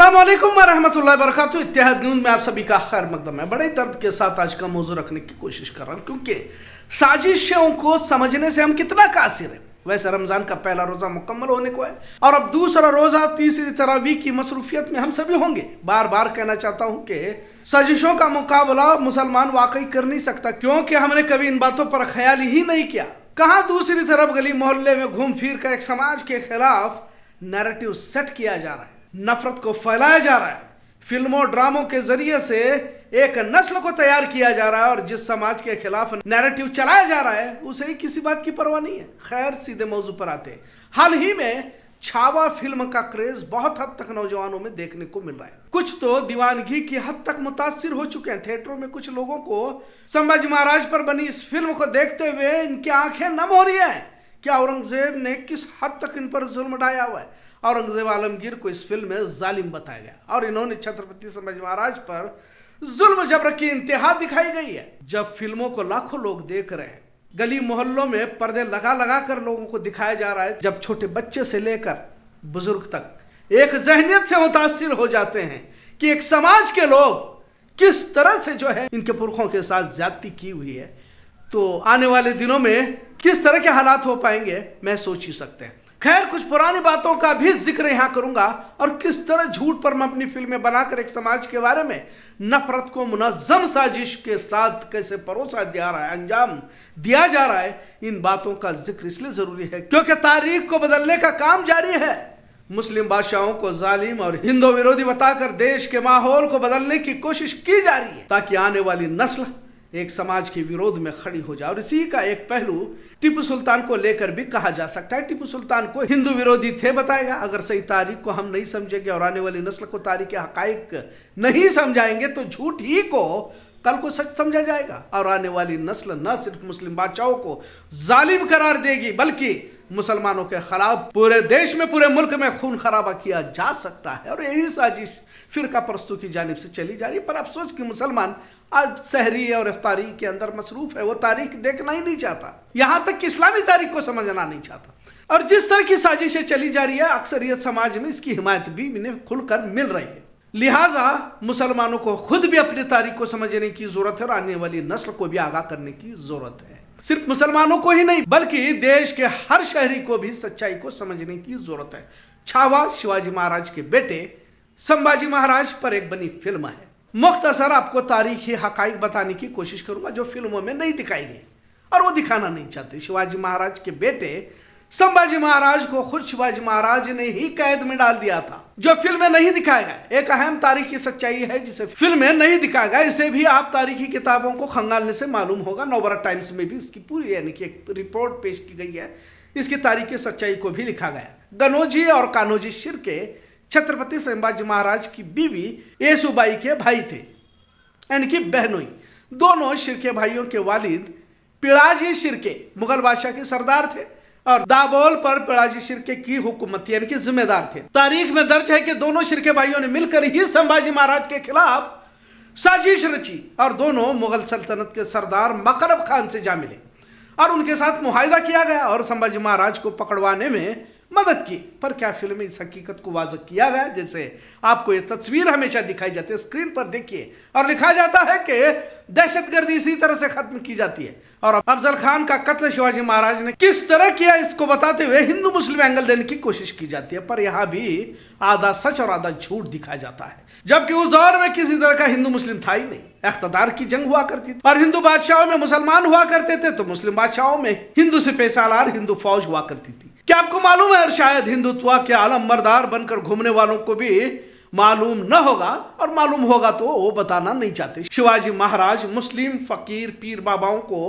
अस्सलाम वालेकुम वरहमतुल्लाहि वबरकातुहू। इत्तेहाद न्यूज़ में आप सभी का खैर मकदम है। बड़े दर्द के साथ आज का मौजू रखने की कोशिश कर रहा हूँ, क्योंकि साजिशों को समझने से हम कितना कासिर है। वैसे रमजान का पहला रोजा मुकम्मल होने को है और अब दूसरा रोजा तीसरी तरावी की मसरूफियत में हम सभी होंगे। बार बार कहना चाहता हूँ कि साजिशों का मुकाबला मुसलमान वाकई कर नहीं सकता, क्योंकि हमने कभी इन बातों पर ख्याल ही नहीं किया। कहाँ दूसरी तरफ गली मोहल्ले में घूम फिर कर एक समाज के खिलाफ नैरेटिव सेट किया जा रहा है, नफरत को फैलाया जा रहा है, फिल्मों ड्रामों के जरिए से एक नस्ल को तैयार किया जा रहा है और जिस समाज के खिलाफ नैरेटिव चलाया जा रहा है उसे ही किसी बात की परवाह नहीं है। खैर, सीधे मौजू पर आते हैं। हाल ही में छावा फिल्म का क्रेज बहुत हद तक नौजवानों में देखने को मिल रहा है। कुछ तो दीवानगी की हद तक मुतासिर हो चुके हैं। थिएटरों में कुछ लोगों को संभाजी महाराज पर बनी इस फिल्म को देखते हुए इनकी आंखें नम हो रही है। क्या औरंगजेब ने किस हद तक इन पर जुल्म ढाया हुआ है। औरंगजेब आलमगीर को इस फिल्म में जालिम बताया गया और इन्होंने छत्रपति संभाजी महाराज पर जुल्म जबर की इंतहा दिखाई गई है। जब फिल्मों को लाखों लोग देख रहे हैं, गली मोहल्लों में पर्दे लगा लगा कर लोगों को दिखाया जा रहा है, जब छोटे बच्चे से लेकर बुजुर्ग तक एक जहनियत से मुतासिर हो जाते हैं कि एक समाज के लोग किस तरह से जो है इनके पुरखों के साथ ज्यादती की हुई है, तो आने वाले दिनों में किस तरह के हालात हो पाएंगे मैं सोच ही सकते हैं। खैर, कुछ पुरानी बातों का भी जिक्र यहां करूंगा और किस तरह झूठ पर मैं अपनी फिल्में बनाकर एक समाज के बारे में नफरत को मुनज़्ज़म साजिश के साथ कैसे परोसा जा रहा है, अंजाम दिया जा रहा है। इन बातों का जिक्र इसलिए जरूरी है क्योंकि तारीख को बदलने का काम जारी है। मुस्लिम बादशाहों को जालिम और हिंदू विरोधी बताकर देश के माहौल को बदलने की कोशिश की जा रही है ताकि आने वाली नस्ल एक समाज के विरोध में खड़ी हो जाए। और इसी का एक पहलू टीपू सुल्तान को लेकर भी कहा जा सकता है। टीपू सुल्तान को हिंदू विरोधी थे बताएगा। अगर सही तारीख को हम नहीं समझेंगे और आने वाली नस्ल को तारीख के हकाइक नहीं समझाएंगे तो झूठ ही को कल को सच समझा जाएगा और आने वाली नस्ल न सिर्फ मुस्लिम बादशाहों को जालिम करार देगी बल्कि मुसलमानों के खिलाफ पूरे देश में, पूरे मुल्क में खून खराबा किया जा सकता है। और यही साजिश फिरका परस्तों की जानिब से चली जा रही है। पर अफसोस कि मुसलमान आज सहरी और इफ्तारी के अंदर मसरूफ है, वो तारीख देखना ही नहीं चाहता, यहां तक कि इस्लामी तारीख को समझना नहीं चाहता। और जिस तरह की साजिशें चली जा रही है, अक्सरियत समाज में इसकी हिमायत भी इन्हें खुलकर मिल रही है। लिहाजा मुसलमानों को खुद भी अपनी तारीख को समझने की जरूरत है और आने वाली नस्ल को भी आगाह करने की जरूरत है। सिर्फ मुसलमानों को ही नहीं बल्कि देश के हर शहरी को भी सच्चाई को समझने की जरूरत है। छावा शिवाजी महाराज के बेटे संभाजी महाराज पर एक बनी फिल्म है। मुख्तसर आपको तारीखी हकाइक बताने की कोशिश करूंगा जो फिल्मों में नहीं दिखाई गई और वो दिखाना नहीं चाहते। शिवाजी महाराज के बेटे संभाजी महाराज को खुद शिवाजी महाराज ने ही कैद में डाल दिया था, जो फिल्म में नहीं दिखाया गया। एक अहम तारीखी सच्चाई है जिसे फिल्म में नहीं दिखाया गया। इसे भी आप तारीखी किताबों को खंगालने से मालूम होगा। नवभारत टाइम्स में भी इसकी पूरी यानी कि एक रिपोर्ट पेश की गई है। इसकी तारीखी सच्चाई को भी लिखा गया। गनोजी और कान्होजी शिर्के छत्रपति संभाजी महाराज की बीवी येसुबाई के भाई थे, यानी कि बहनोई। दोनों शिर्के भाइयों के वालिद पिड़ाजी शिर्के मुगल बादशाह के सरदार थे और दाबोल पर पिड़ाजी शिर्के की हुकूमत यानी कि जिम्मेदार थे। तारीख में दर्ज है कि दोनों शिर्के भाइयों ने मिलकर ही संभाजी महाराज के खिलाफ साजिश रची और दोनों मुगल सल्तनत के सरदार मकरब खान से जा मिले और उनके साथ मुआहिदा किया गया और संभाजी महाराज को पकड़वाने में मदद की। पर क्या फिल्म में इस हकीकत को वाज़ह किया गया? जैसे आपको ये तस्वीर हमेशा दिखाई जाती है, स्क्रीन पर देखिए और लिखा जाता है कि दहशतगर्दी इसी तरह से खत्म की जाती है। और अफजल खान का कत्ल शिवाजी महाराज ने किस तरह किया इसको बताते हुए हिंदू मुस्लिम एंगल देने की कोशिश की जाती है। पर यहाँ भी आधा सच और आधा झूठ दिखाया जाता है, जबकि उस दौर में किसी तरह का हिंदू मुस्लिम था ही नहीं। इख्तिदार की जंग हुआ करती थी और हिंदू बादशाहों में मुसलमान हुआ करते थे तो मुस्लिम बादशाहों में हिंदू सिपहसालार हिंदू फौज हुआ करती थी। क्या आपको मालूम है? और शायद हिंदुत्व के आलम मर्दार बनकर घूमने वालों को भी मालूम न होगा और मालूम होगा तो वो बताना नहीं चाहते। शिवाजी महाराज मुस्लिम फकीर पीर बाबाओं को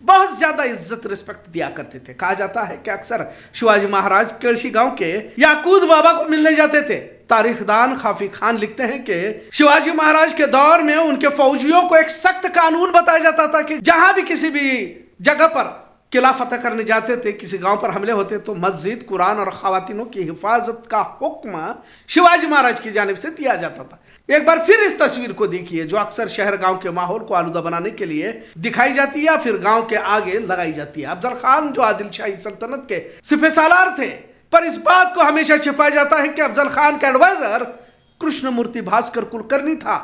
बहुत ज्यादा इज्जत रिस्पेक्ट दिया करते थे। कहा जाता है कि अक्सर शिवाजी महाराज केळशी गांव के याकूत बाबा को मिलने जाते थे। तारीखदान खाफी खान लिखते हैं कि शिवाजी महाराज के दौर में उनके फौजियों को एक सख्त कानून बताया जाता था कि जहां भी किसी भी जगह पर किला फतह करने जाते थे, किसी गांव पर हमले होते तो मस्जिद, कुरान और खवातीनों की हिफाजत का हुक्म शिवाजी महाराज की जानिब से दिया जाता था। एक बार फिर इस तस्वीर को देखिए जो अक्सर शहर गांव के माहौल को आलूदा बनाने के लिए दिखाई जाती है या फिर गांव के आगे लगाई जाती है। अफजल खान जो आदिल शाही सल्तनत के सिपहसालार थे, पर इस बात को हमेशा छिपाया जाता है कि अफजल खान के एडवाइजर कृष्ण मूर्ति भास्कर कुलकर्णी था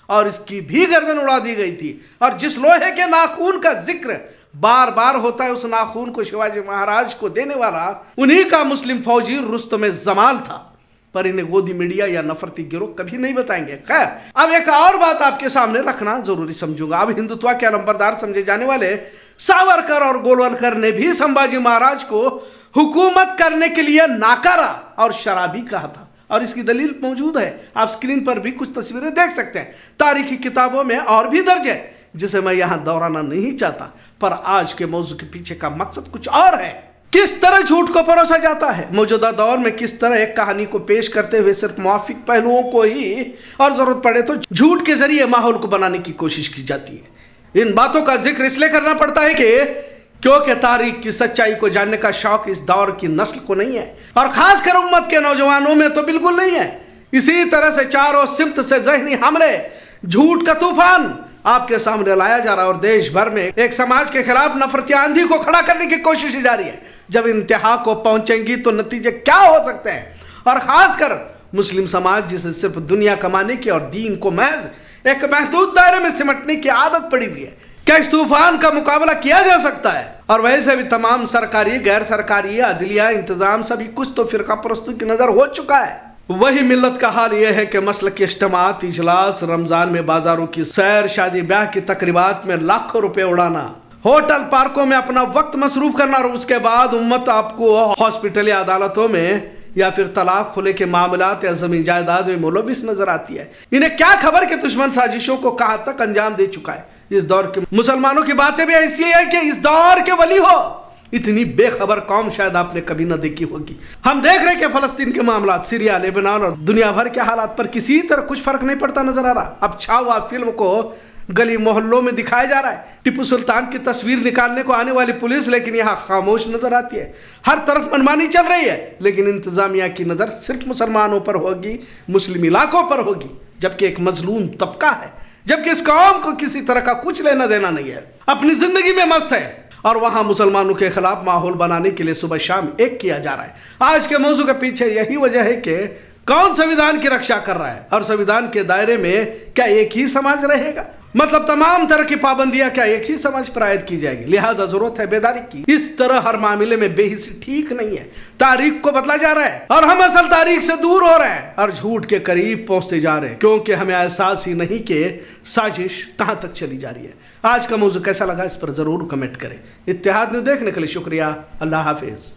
और इसकी भी गर्दन उड़ा दी गई थी। और जिस लोहे के नाखून का जिक्र बार बार होता है, उस नाखून को शिवाजी महाराज को देने वाला उन्हीं का मुस्लिम फौजी रुस्तम जमाल था। पर इन्हें गोदी मीडिया या नफरती गिरोह कभी नहीं बताएंगे। खैर, अब एक और बात आपके सामने रखना जरूरी समझूंगा। अब हिंदुत्व के अलंबरदार समझे जाने वाले सावरकर और गोलवलकर ने भी संभाजी महाराज को हुकूमत करने के लिए नाकारा और शराबी कहा था, और इसकी दलील मौजूद है। आप स्क्रीन पर भी कुछ तस्वीरें देख सकते हैं। तारीखी किताबों में और भी दर्ज है, जिसे मैं यहां दोहराना नहीं चाहता। पर आज के मौजू के पीछे का मकसद कुछ और है। किस तरह झूठ को परोसा जाता है, मौजूदा दौर में किस तरह एक कहानी को पेश करते हुए सिर्फ मुआफिक पहलुओं को ही और जरूरत पड़े तो झूठ के जरिए माहौल को बनाने की कोशिश की जाती है। इन बातों का जिक्र इसलिए करना पड़ता है कि क्योंकि तारीख की सच्चाई को जानने का शौक इस दौर की नस्ल को नहीं है, और खासकर उम्मत के नौजवानों में तो बिल्कुल नहीं है। इसी तरह से चारों सिमत से जहनी हमले, झूठ का तूफान आपके सामने लाया जा रहा है, और देश भर में एक समाज के खिलाफ नफरती आंधी को खड़ा करने की कोशिश जारी है। जब इंतहा को पहुंचेंगी तो नतीजे क्या हो सकते हैं, और खासकर मुस्लिम समाज जिसे सिर्फ दुनिया कमाने की और दीन को महज एक महदूद दायरे में सिमटने की आदत पड़ी हुई है, क्या इस तूफान का मुकाबला किया जा सकता है? और वैसे भी तमाम सरकारी, गैर सरकारी, अदलिया, इंतजाम सभी कुछ तो फिरका परस्ती की नजर हो चुका है। वही मिल्लत का हाल यह है कि मसल के इज्तिमात, इजलास, रमजान में बाजारों की सैर, शादी ब्याह की तकरीबात में लाखों रुपए उड़ाना, होटल पार्कों में अपना वक्त मसरूफ करना, और उसके बाद उम्मत आपको हॉस्पिटल या अदालतों में या फिर तलाक खुले के मामलात या जमीन जायदाद में मुलविस नजर आती है। इन्हें क्या खबर कि दुश्मन साजिशों को कहां तक अंजाम दे चुका है। इस दौर के मुसलमानों की बातें भी ऐसी है कि इस दौर के वली हो, इतनी बेखबर कौम शायद आपने कभी न देखी होगी। हम देख रहे हैं कि फलस्तीन के मामला, सीरिया, लेबनान और दुनिया भर के हालात पर किसी तरह कुछ फर्क नहीं पड़ता नजर आ रहा। अब छावा फिल्म को गली मोहल्लों में दिखाया जा रहा है। टिप्पू सुल्तान की तस्वीर निकालने को आने वाली पुलिस लेकिन यहाँ खामोश नजर आती है। हर तरफ मनमानी चल रही है, लेकिन इंतजामिया की नजर सिर्फ मुसलमानों पर होगी, मुस्लिम इलाकों पर होगी, जबकि एक मजलूम तबका है, जबकि इस कौम को किसी तरह का कुछ लेना देना नहीं है, अपनी जिंदगी में मस्त है, और वहां मुसलमानों के खिलाफ माहौल बनाने के लिए सुबह शाम एक किया जा रहा है। आज के मौजू के पीछे यही वजह है कि कौन संविधान की रक्षा कर रहा है, और संविधान के दायरे में क्या एक ही समाज रहेगा? मतलब तमाम तरह की पाबंदियां क्या एक ही समाज पर आयद की जाएगी? लिहाजा जरूरत है बेदारी की। इस तरह हर मामले में बेहिसी ठीक नहीं है। तारीख को बदला जा रहा है और हम असल तारीख से दूर हो रहे हैं और झूठ के करीब पहुंचते जा रहे हैं, क्योंकि हमें एहसास ही नहीं कि साजिश कहां तक चली जा रही है। आज का मौजू कैसा लगा इस पर जरूर कमेंट करें। इत्तेहाद न्यूज़ देखने के लिए शुक्रिया। अल्लाह हाफिज।